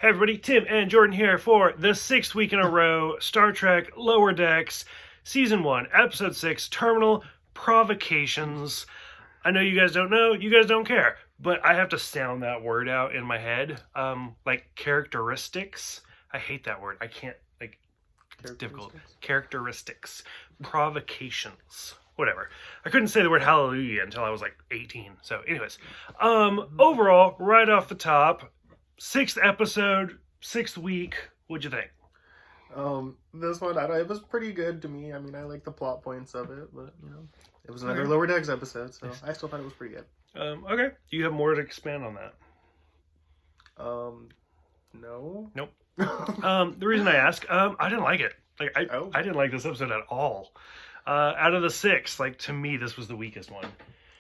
Hey everybody, Tim and Jordan here for the 6th week in a row, Star Trek Lower Decks, Season 1, Episode 6, Terminal Provocations. I know you guys don't know, you guys don't care, but I have to sound that word out in my head. Like characteristics. I hate that word. I can't, it's difficult. Characteristics. Provocations. Whatever. I couldn't say the word hallelujah until I was like 18. So anyways, overall, right off the top, 6th episode, 6th week. What'd you think? This one, it was pretty good to me. I mean, I like the plot points of it, but, it was another Lower Decks episode, so I still thought it was pretty good. Okay. Do you have more to expand on that? No. Nope. The reason I ask, I didn't like it. I didn't like this episode at all. Out of the 6, to me, this was the weakest one.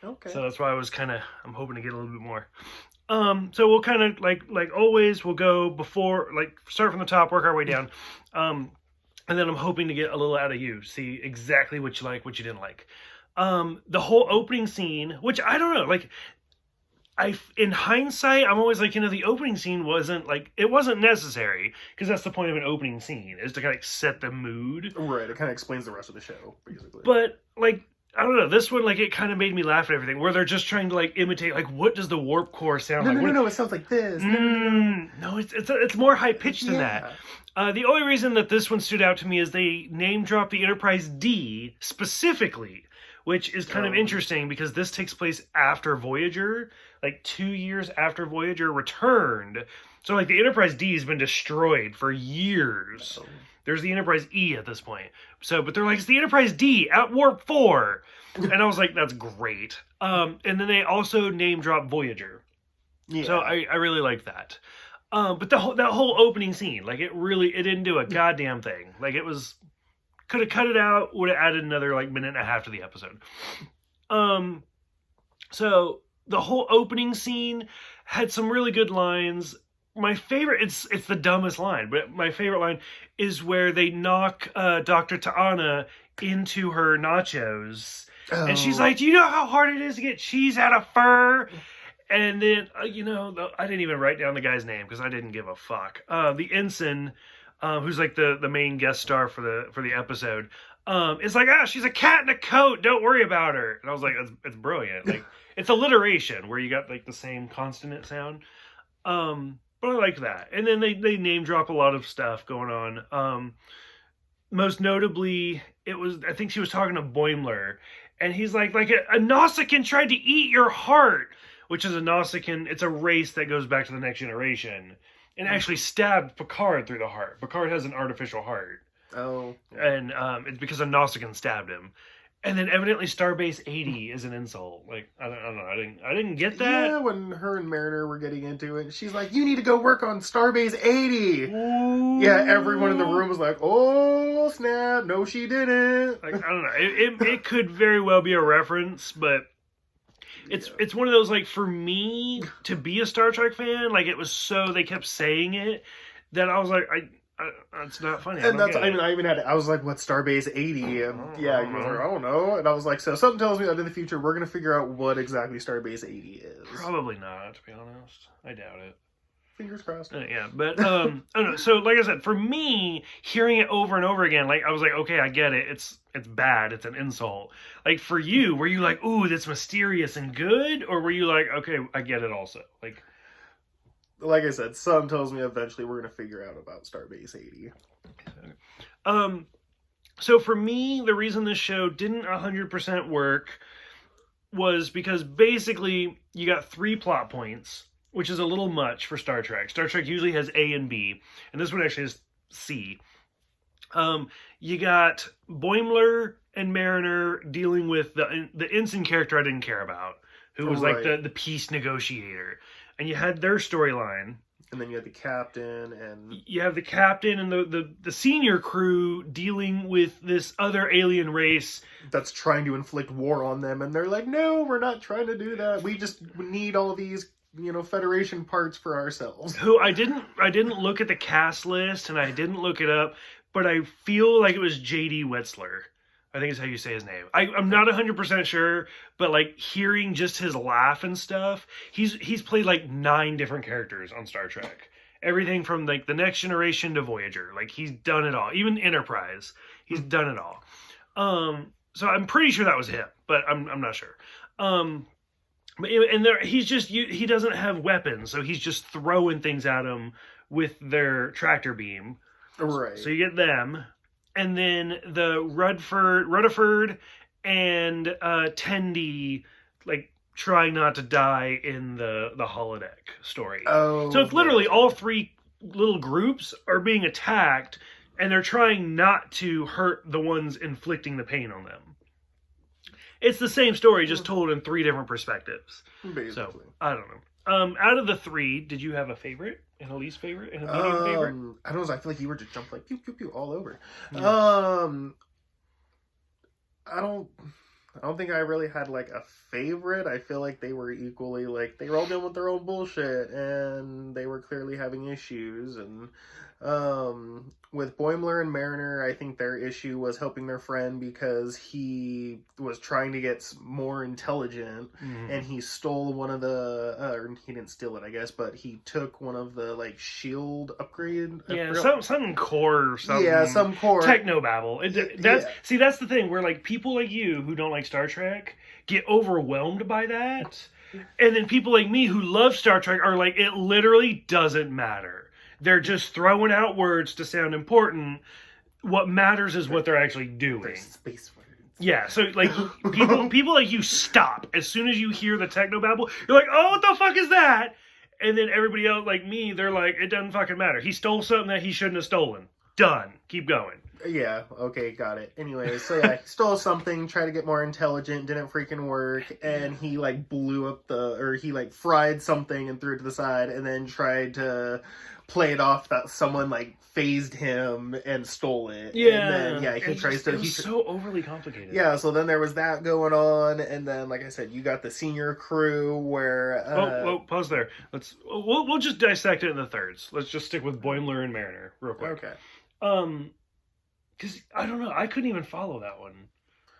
Okay. So that's why I'm hoping to get a little bit more. So we'll kind of, like always, we'll go before, start from the top, work our way down. And then I'm hoping to get a little out of you, see exactly what you like, what you didn't like. The whole opening scene, which I don't know, in hindsight, I'm always the opening scene wasn't necessary, because that's the point of an opening scene, is to kind of set the mood. Right, it kind of explains the rest of the show, basically. But, I don't know, this one, it kind of made me laugh at everything, where they're just trying to, imitate, what does the warp core sound like? No, it sounds like this. No, it's more high-pitched than that. The only reason that this one stood out to me is they name-dropped the Enterprise D specifically, which is kind of interesting, because this takes place after Voyager, 2 years after Voyager returned. So, the Enterprise D has been destroyed for years. There's the Enterprise E at this point. So, but they're it's the Enterprise D at Warp 4. And I was like, that's great. And then they also name drop Voyager. Yeah. So I really like that. But that whole opening scene, it didn't do a goddamn thing. Could have cut it out, would have added another minute and a half to the episode. So the whole opening scene had some really good lines. My favorite, it's the dumbest line, but my favorite line is where they knock Dr. Ta'ana into her nachos. Oh. And she's like, do you know how hard it is to get cheese out of fur? And then, I didn't even write down the guy's name because I didn't give a fuck. The ensign, who's the main guest star for the episode, is she's a cat in a coat, don't worry about her. And I was like, it's brilliant. It's alliteration where you got the same consonant sound. But I like that. And then they name drop a lot of stuff going on. Most notably, I think she was talking to Boimler, and he's like a Nausicaan tried to eat your heart, which is a Nausicaan. It's a race that goes back to the Next Generation, and actually stabbed Picard through the heart. Picard has an artificial heart. Oh. And it's because a Nausicaan stabbed him. And then evidently Starbase 80 is an insult. I don't know. I didn't get that. Yeah, when her and Mariner were getting into it, she's like, "You need to go work on Starbase 80." Ooh. Yeah, everyone in the room was like, "Oh snap! No, she didn't." I don't know. It could very well be a reference, but it's one of those for me to be a Star Trek fan, it was so they kept saying it that I was like, it's not funny. And I was like, what's Starbase 80? And yeah, you were like, I don't know. And I was like, so something tells me that in the future we're going to figure out what exactly Starbase 80 is. Probably not, to be honest. I doubt it. Fingers crossed. Yeah, but, I don't know. So, like I said, for me, hearing it over and over again, I was like, okay, I get it. It's bad. It's an insult. For you, were you like, ooh, that's mysterious and good? Or were you like, okay, I get it also? Like I said, some tells me eventually we're going to figure out about Starbase 80. So for me, the reason this show didn't 100% work was because basically you got 3 plot points, which is a little much for Star Trek. Star Trek usually has A and B, and this one actually has C. You got Boimler and Mariner dealing with the ensign character I didn't care about, who was the peace negotiator. And you had their storyline. And then you had the captain and... You have the captain and the senior crew dealing with this other alien race. That's trying to inflict war on them. And they're like, no, we're not trying to do that. We just need all these, Federation parts for ourselves. Who I didn't look at the cast list and I didn't look it up. But I feel like it was J.D. Wetzler. I think is how you say his name. I'm not 100% sure, but hearing just his laugh and stuff, he's played 9 different characters on Star Trek. Everything from like the Next Generation to Voyager. Like he's done it all. Even Enterprise, he's done it all. So I'm pretty sure that was him, but I'm not sure. And he doesn't have weapons, so he's just throwing things at them with their tractor beam. Right. So you get them, and then the Rutherford and Tendi like trying not to die in the holodeck story. Oh. So it's literally all three little groups are being attacked, and they're trying not to hurt the ones inflicting the pain on them. It's the same story, just told in three different perspectives. Basically. So, I don't know. Out of the three, did you have a favorite? And a least favorite? And a medium favorite? I don't know. I feel like you were just jumping like pew, pew, pew all over. Yeah. I don't think I really had like a favorite. I feel like they were equally like they were all dealing with their own bullshit and they were clearly having issues. And with Boimler and Mariner, I think their issue was helping their friend because he was trying to get more intelligent, and he stole one of the or he didn't steal it, I guess, but he took one of the like shield upgrade. Yeah, some core or something. Yeah, some core technobabble. That's the thing where like people like you who don't like Star Trek get overwhelmed by that, and then people like me who love Star Trek are like, it literally doesn't matter. They're just throwing out words to sound important. What matters is what they're actually doing. They're space words. Yeah, so like people like you stop as soon as you hear the technobabble. You're like, oh, what the fuck is that? And then everybody else like me, they're like, it doesn't fucking matter. He stole something that he shouldn't have stolen. Done. Keep going. Yeah, okay, got it. Anyway, so yeah, he stole something, tried to get more intelligent, didn't freaking work, and he like blew up he like fried something and threw it to the side, and then tried to play it off that someone like phased him and stole it. Yeah. And then, he tries to... He's so overly complicated. Yeah, so then there was that going on, and then, like I said, you got the senior crew where... pause there. We'll just dissect it in the thirds. Let's just stick with Boimler and Mariner real quick. Okay. Because, I don't know, I couldn't even follow that one.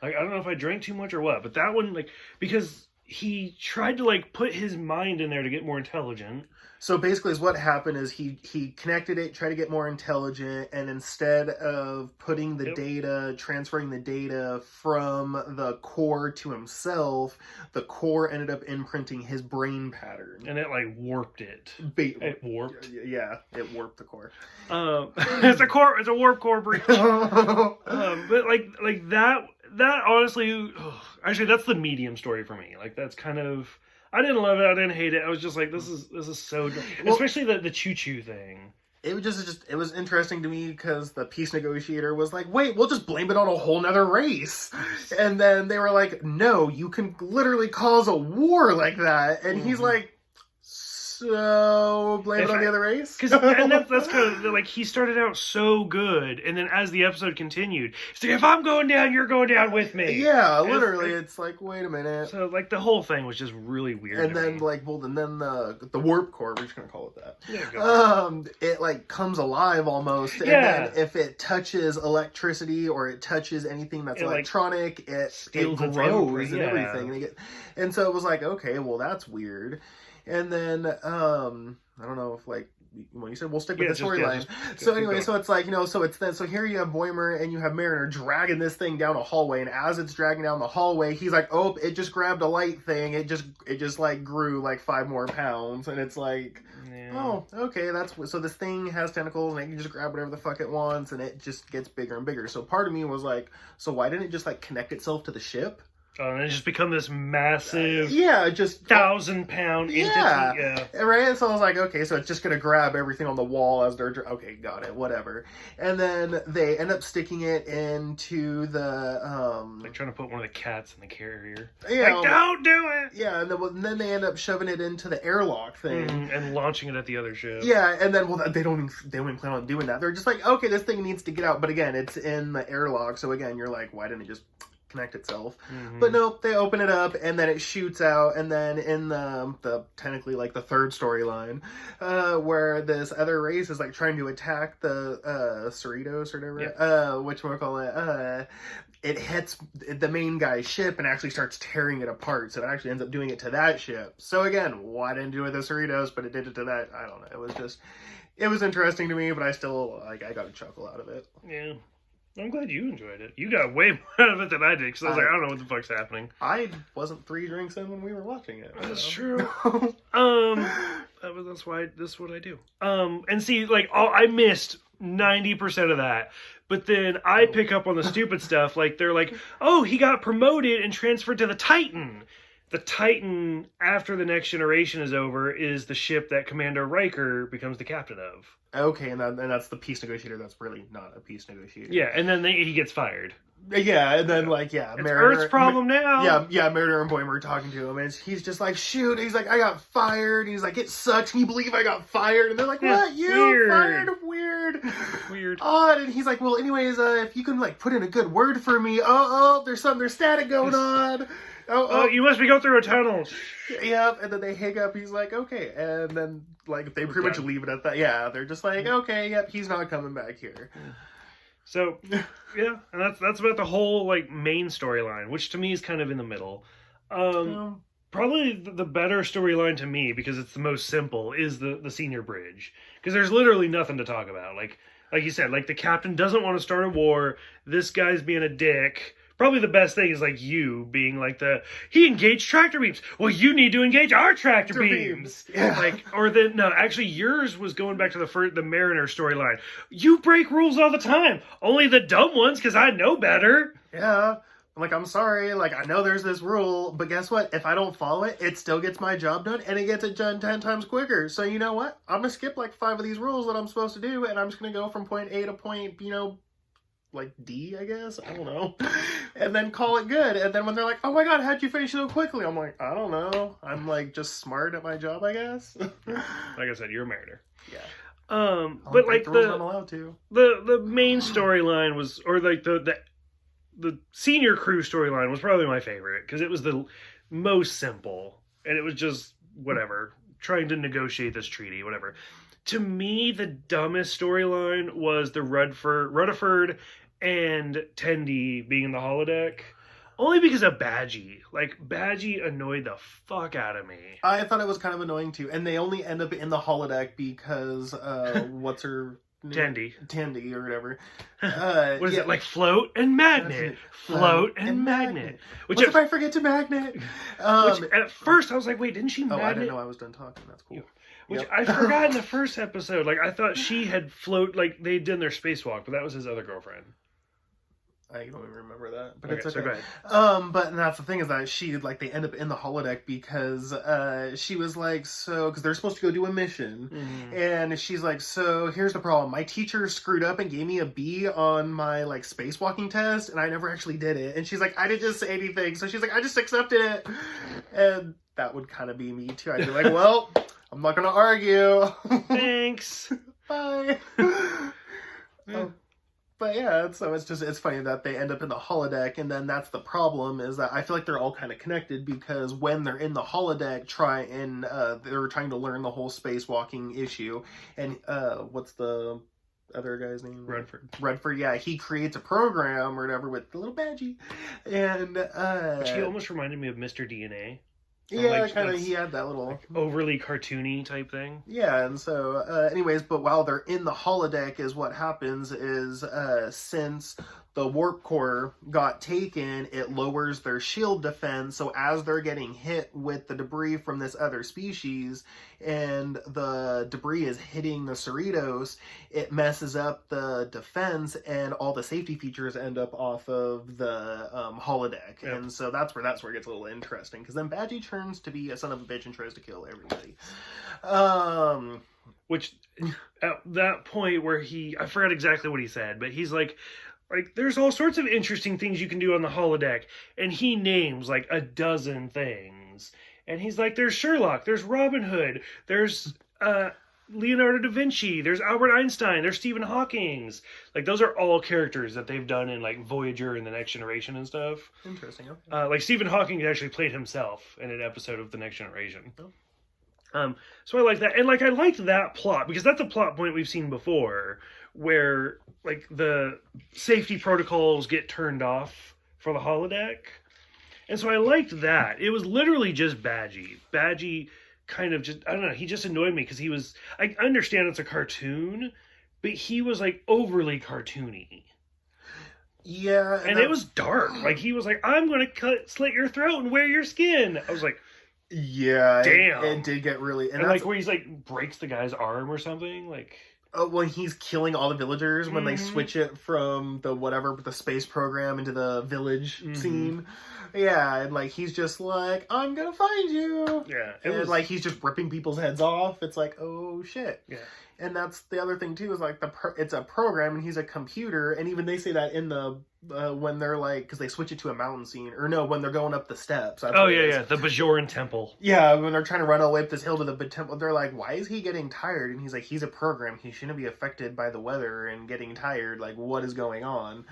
Like, I don't know if I drank too much or what, but that one, like, because he tried to, like, put his mind in there to get more intelligent. So basically what happened is he connected it, tried to get more intelligent, and instead of putting the data, transferring the data from the core to himself, the core ended up imprinting his brain pattern. And it, like, warped it. It warped? Yeah, it warped the core. It's a warp core breach. But, like that honestly, actually, that's the medium story for me. Like, that's kind of... I didn't love it. I didn't hate it. I was just like, this is so... Well, especially the choo-choo thing. It was it was interesting to me because the peace negotiator was like, wait, we'll just blame it on a whole nother race. And then they were like, no, you can literally cause a war like that. And he's like... So, blame it on the other race? And that's kind of, like, he started out so good, and then as the episode continued, it's like, if I'm going down, you're going down with me. Yeah, literally, it's like, wait a minute. So, like, the whole thing was just really weird. And then, the warp core, we're just gonna call it that. Yeah, it, like, comes alive almost, and then if it touches electricity, or it touches anything that's electronic, it grows and everything. And so it was like, okay, well, that's weird. And then, I don't know if, like, when you said we'll stick with the storyline. So anyway, so it's like, so here you have Boimler and you have Mariner dragging this thing down a hallway, and as it's dragging down the hallway, he's like, oh, it just grabbed a light thing. It just like grew like 5 more pounds, and it's like, oh, okay, so this thing has tentacles and it can just grab whatever the fuck it wants, and it just gets bigger and bigger. So part of me was like, so why didn't it just like connect itself to the ship? And it's just become this massive, 1,000-pound entity. Yeah, right. And so I was like, okay, so it's just gonna grab everything on the wall as they're okay, got it, whatever. And then they end up sticking it into the like trying to put one of the cats in the carrier. Yeah, like, don't do it. Yeah, and then they end up shoving it into the airlock thing and launching it at the other ship. Yeah, and then they don't even plan on doing that. They're just like, okay, this thing needs to get out, but again, it's in the airlock, so again, you're like, why didn't it just connect itself? But nope, they open it up and then it shoots out, and then in the technically like the third storyline, where this other race is like trying to attack the Cerritos or whatever, whatchamacallit, it hits the main guy's ship and actually starts tearing it apart, so it actually ends up doing it to that ship. So again, why didn't it do it to the Cerritos, but it did it to that? I don't know, it was interesting to me, but I still, like, I got a chuckle out of it. Yeah. I'm glad you enjoyed it. You got way more out of it than I did, because I was like, I don't know what the fuck's happening. I wasn't 3 drinks in when we were watching it. That's true. That's what I do. And see, like, I missed 90% of that. But then I pick up on the stupid stuff. Like, they're like, oh, he got promoted and transferred to the Titan. The Titan, after the Next Generation is over, is the ship that Commander Riker becomes the captain of. Okay, and that's the peace negotiator. That's really not a peace negotiator. Yeah, and then he gets fired. Yeah, and then, like, it's Earth's problem now. Yeah, Mariner and Boimler are talking to him, and he's just like, shoot, he's like, I got fired. He's like, it sucks. Can you believe I got fired? And they're like, what? You weird. Fired? Weird. Odd. And he's like, well, anyways, if you can, like, put in a good word for me. There's static going on. You must be going through a tunnel. Yeah, and then they hang up. He's like, okay. And then, like, they pretty much leave it at that. Yeah, they're just like, okay, yep, he's not coming back here. So, yeah, and that's about the whole, like, main storyline, which to me is kind of in the middle. Probably the better storyline to me, because it's the most simple, is the senior bridge. Because there's literally nothing to talk about. Like you said, like, the captain doesn't want to start a war. This guy's being a dick. Probably the best thing is, like, you being like he engaged tractor beams. Well, you need to engage our tractor beams. Yeah. Like, actually, yours was going back to the Mariner storyline. You break rules all the time. Only the dumb ones, because I know better. Yeah. Like, I'm sorry. Like, I know there's this rule, but guess what? If I don't follow it, it still gets my job done, and it gets it done 10 times quicker. So, you know what? I'm going to skip, like, 5 of these rules that I'm supposed to do, and I'm just going to go from point A to point, like D, I guess. I don't know. And then call it good. And then when they're like, oh my god, how'd you finish so quickly? I'm like, I don't know. I'm, like, just smart at my job, I guess. Like I said, you're a mariner. Yeah. But like the rules I'm allowed to. The main storyline was, or like the senior crew storyline was probably my favorite, because it was the most simple, and it was just whatever, trying to negotiate this treaty, whatever. To me, the dumbest storyline was the Rutherford and Tendi being in the holodeck. Only because of Badgie. Like, Badgie annoyed the fuck out of me. I thought it was kind of annoying, too. And they only end up in the holodeck because, what's her name? Tendi, or whatever. What is it, like float and magnet? Float and magnet. What if I forget to magnet? Which, at first, I was like, wait, didn't she magnet? Oh, I didn't know I was done talking. That's cool. Which I forgot in the first episode. Like, I thought she had like, they did their spacewalk, but that was his other girlfriend. I don't even remember that, but okay, it's okay. So go ahead. But that's the thing, is that they end up in the holodeck because she was like, because they're supposed to go do a mission, and she's like, so here's the problem. My teacher screwed up and gave me a B on my, like, spacewalking test, and I never actually did it. And she's like, I didn't just say anything. So she's like, I just accepted it. And that would kind of be me too. I'd be like, well, I'm not gonna argue. Thanks. Bye. But yeah, so it's funny that they end up in the holodeck, and then that's the problem, is that I feel like they're all kind of connected, because when they're in the holodeck, they're trying to learn the whole spacewalking issue, and what's the other guy's name? Redford, yeah, he creates a program or whatever with the little Badgie, and which he almost reminded me of Mr. DNA. Yeah, like, kind of. He had that little, like, overly cartoony type thing. Yeah, and so, anyways, but while they're in the holodeck, is what happens is, since the warp core got taken, it lowers their shield defense. So as they're getting hit with the debris from this other species, and the debris is hitting the Cerritos, it messes up the defense, and all the safety features end up off of the holodeck. Yep. And so that's where it gets a little interesting, because then Badgie turns to be a son of a bitch and tries to kill everybody. Which, at that point where I forgot exactly what he said, but he's like, there's all sorts of interesting things you can do on the holodeck, and he names, like, a dozen things. And he's like, there's Sherlock, there's Robin Hood, there's Leonardo da Vinci, there's Albert Einstein, there's Stephen Hawking's. Like, those are all characters that they've done in, like, Voyager and The Next Generation and stuff. Interesting, okay. Like, Stephen Hawking actually played himself in an episode of The Next Generation. Oh. So I like that. And, like, I liked that plot, because that's a plot point we've seen before, where, like, the safety protocols get turned off for the holodeck. And so I liked that. It was literally just Badgie. Badgie kind of just, I don't know, he just annoyed me because I understand it's a cartoon, but he was like overly cartoony. Yeah. And it was dark. Like, he was like, I'm going to slit your throat and wear your skin. I was like, yeah. Damn. It did get really... And like, where he's like, breaks the guy's arm or something. Like... when he's killing all the villagers, when they switch it from the space program into the village scene. Yeah, and like, he's just like, I'm gonna find you. Yeah. And like, he's just ripping people's heads off. It's like, oh shit. Yeah. And that's the other thing too, is like it's a program and he's a computer, and even they say that in the when they're like, because they switch it to a mountain scene, or no, when they're going up the steps. Oh yeah, the Bajoran temple. Yeah, when they're trying to run away up this hill to the temple, they're like, why is he getting tired? And he's like, he's a program, he shouldn't be affected by the weather and getting tired. Like, what is going on?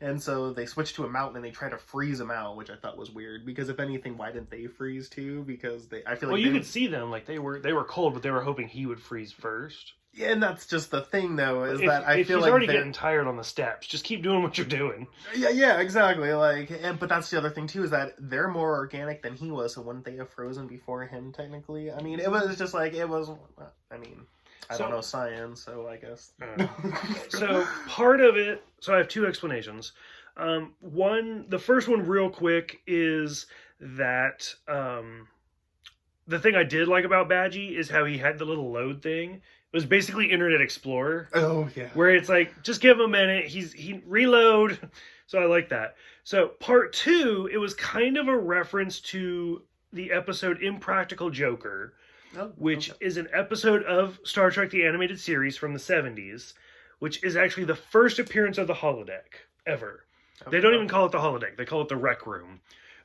And so they switch to a mountain and they try to freeze him out, which I thought was weird. Because if anything, why didn't they freeze too? Because I feel like you could see them, like they were cold, but they were hoping he would freeze first. Yeah, and that's just the thing, though, is that I feel he's like already getting tired on the steps. Just keep doing what you're doing. Yeah, exactly. Like, but that's the other thing too, is that they're more organic than he was. So wouldn't they have frozen before him? Technically, I mean, it was just like it was. I mean, I don't know science, so I guess. So part of it. So I have two explanations. The first one, real quick, is that the thing I did like about Badgie is how he had the little load thing. It was basically Internet Explorer. Oh, yeah. Where it's like, just give him a minute. He reload. So I like that. So part two, it was kind of a reference to the episode Impractical Joker, which is an episode of Star Trek the Animated Series from the 70s, which is actually the first appearance of the holodeck ever. They don't even call it the holodeck. They call it the rec room.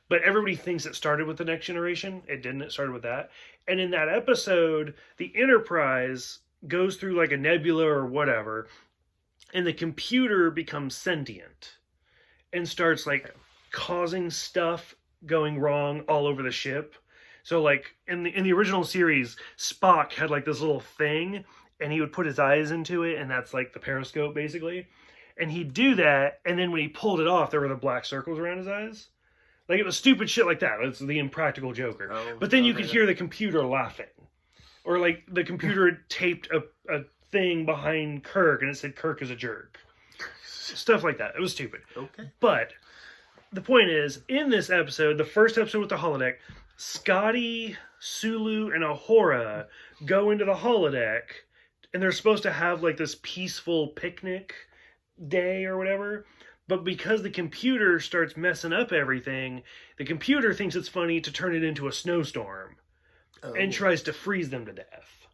But everybody thinks it started with the Next Generation. It didn't. It started with that. And in that episode, the Enterprise goes through like a nebula or whatever, and the computer becomes sentient and starts like causing stuff going wrong all over the ship. So like in the original series, Spock had like this little thing, and he would put his eyes into it, and that's like the periscope basically. And he'd do that, and then when he pulled it off, there were the black circles around his eyes. Like, it was stupid shit like that. It's the Impractical Joker. But then you could hear the computer laughing. Or, like, the computer had taped a thing behind Kirk, and it said Kirk is a jerk. Stuff like that. It was stupid. Okay. But the point is, in this episode, the first episode with the holodeck, Scotty, Sulu, and Ahura go into the holodeck, and they're supposed to have, like, this peaceful picnic day or whatever. But because the computer starts messing up everything, the computer thinks it's funny to turn it into a snowstorm and tries to freeze them to death.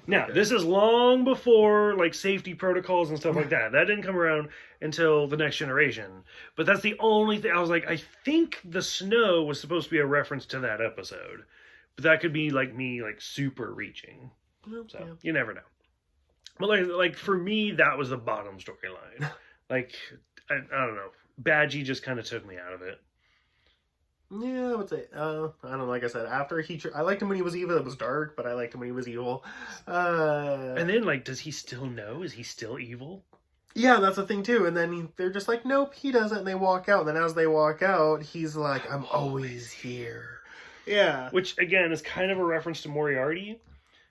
Now, this is long before like safety protocols and stuff like that. That didn't come around until the Next Generation. But that's the only thing. I was like, I think the snow was supposed to be a reference to that episode. But that could be like me like super reaching. So you never know. But like for me, that was the bottom storyline. Like, I don't know. Badgie just kind of took me out of it. Yeah, I would say, I don't know, like I said, after I liked him when he was evil. It was dark, but I liked him when he was evil. And then, like, does he still know? Is he still evil? Yeah, that's the thing, too. And then they're just like, nope, he doesn't, and they walk out. And then as they walk out, he's like, I'm always here. Yeah. Which, again, is kind of a reference to Moriarty.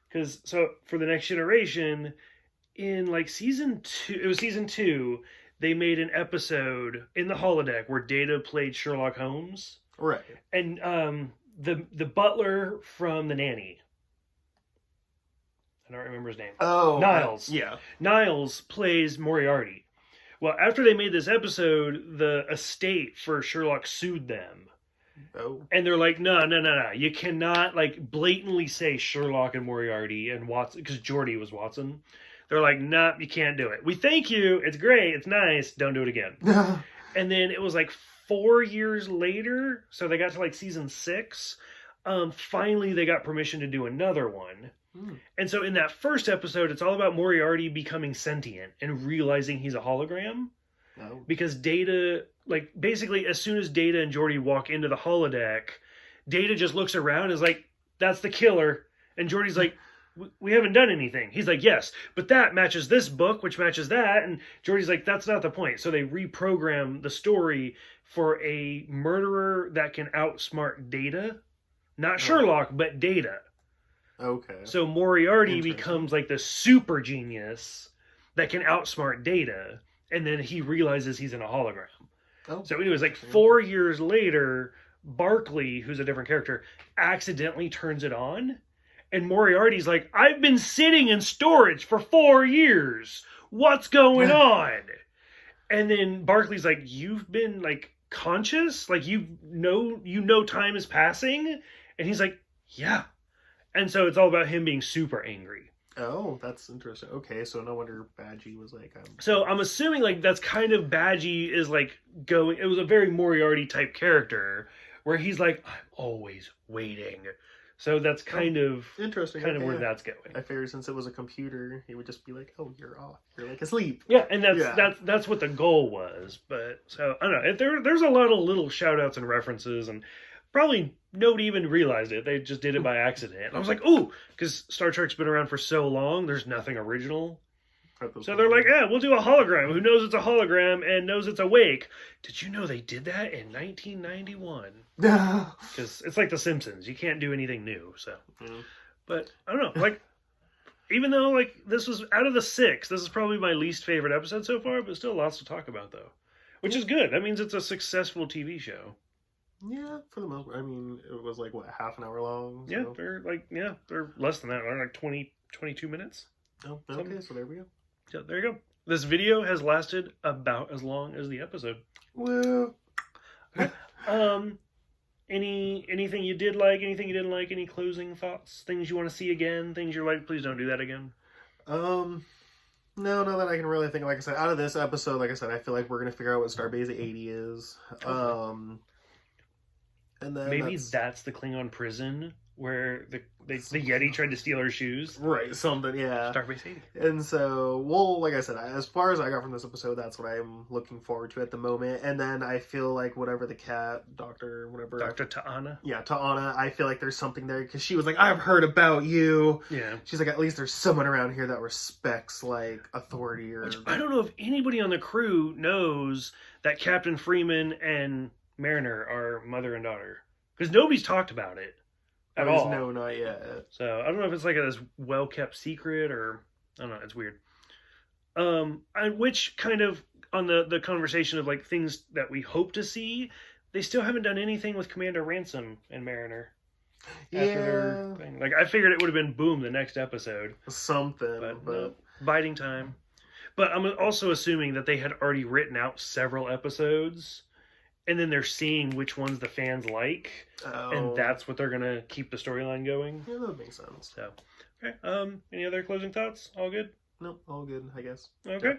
Because, so, for the Next Generation, in, like, season 2, they made an episode in the holodeck where Data played Sherlock Holmes. Right. And the butler from The Nanny. I don't remember his name. Oh. Niles. Yeah. Niles plays Moriarty. Well, after they made this episode, the estate for Sherlock sued them. Oh. And they're like, no. You cannot, like, blatantly say Sherlock and Moriarty and Watson, because Geordi was Watson. They're like, nah, you can't do it. We thank you. It's great. It's nice. Don't do it again. And then it was like 4 years later. So they got to like season 6. Finally, they got permission to do another one. And so in that first episode, it's all about Moriarty becoming sentient and realizing he's a hologram. Oh. Because Data, like basically as soon as Data and Geordi walk into the holodeck, Data just looks around and is like, that's the killer. And Geordi's like, we haven't done anything. He's like, yes, but that matches this book, which matches that. And Geordi's like, that's not the point. So they reprogram the story for a murderer that can outsmart Data. Not Sherlock, but Data. Okay. So Moriarty becomes like the super genius that can outsmart Data, and then he realizes he's in a hologram. Oh. So anyways, like 4 years later, Barkley, who's a different character, accidentally turns it on, and Moriarty's like, I've been sitting in storage for 4 years. What's going on? And then Barkley's like, you've been like conscious? Like you know time is passing? And he's like, yeah. And so it's all about him being super angry. Oh, that's interesting. Okay, so no wonder Badgie was like... So I'm assuming like that's kind of Badgie is like going... It was a very Moriarty type character where he's like, I'm always waiting. So that's kind of interesting. Kind of where that's going. I figured since it was a computer, he would just be like, "Oh, you're off. You're like asleep." Yeah, and that's what the goal was. But so I don't know. There's a lot of little shout outs and references, and probably nobody even realized it. They just did it by accident. And I was like, "Ooh," because Star Trek's been around for so long. There's nothing original. So they're like, yeah, we'll do a hologram. Who knows it's a hologram and knows it's awake? Did you know they did that in 1991? Because it's like The Simpsons. You can't do anything new. So, But I don't know. Like, even though like this was out of the 6, this is probably my least favorite episode so far. But still lots to talk about though, which is good. That means it's a successful TV show. Yeah, for the most part. I mean, it was like what, half an hour long. So. Yeah, they're less than that. They're like 22 minutes. Oh, okay. Something. So there we go. Yeah, there you go. This video has lasted about as long as the episode. Woo! Okay. Anything you did like, anything you didn't like, any closing thoughts, things you want to see again, things you're like, please don't do that again? No, not that I can really think. Like I said, out of this episode, like I said, I feel like we're gonna figure out what Starbase 80 is. Okay. And then maybe that's the Klingon prison where the Yeti tried to steal her shoes. Right, something, yeah. Starbase 80. And so, well, like I said, as far as I got from this episode, that's what I'm looking forward to at the moment. And then I feel like whatever the cat, Dr. Ta'ana? Yeah, Ta'ana, I feel like there's something there, because she was like, I've heard about you. Yeah. She's like, at least there's someone around here that respects, like, authority or... Which, I don't know if anybody on the crew knows that Captain Freeman and Mariner are mother and daughter. Because nobody's talked about it. At all. No, not yet. So I don't know if it's like this well kept secret or I don't know. It's weird. Which kind of on the conversation of like things that we hope to see, they still haven't done anything with Commander Ransom and Mariner. After their thing. Like I figured it would have been boom the next episode. Something, but no, biding time. But I'm also assuming that they had already written out several episodes. And then they're seeing which ones the fans like, and that's what they're gonna keep the storyline going. Yeah, that makes sense. So, okay. Any other closing thoughts? All good? No, all good, I guess. Okay.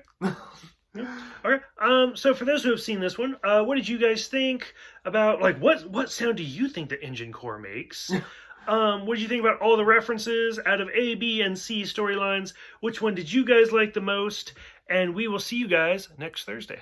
Yeah. Okay. So for those who have seen this one, what did you guys think about like what sound do you think the engine core makes? What did you think about all the references out of A, B, and C storylines? Which one did you guys like the most? And we will see you guys next Thursday.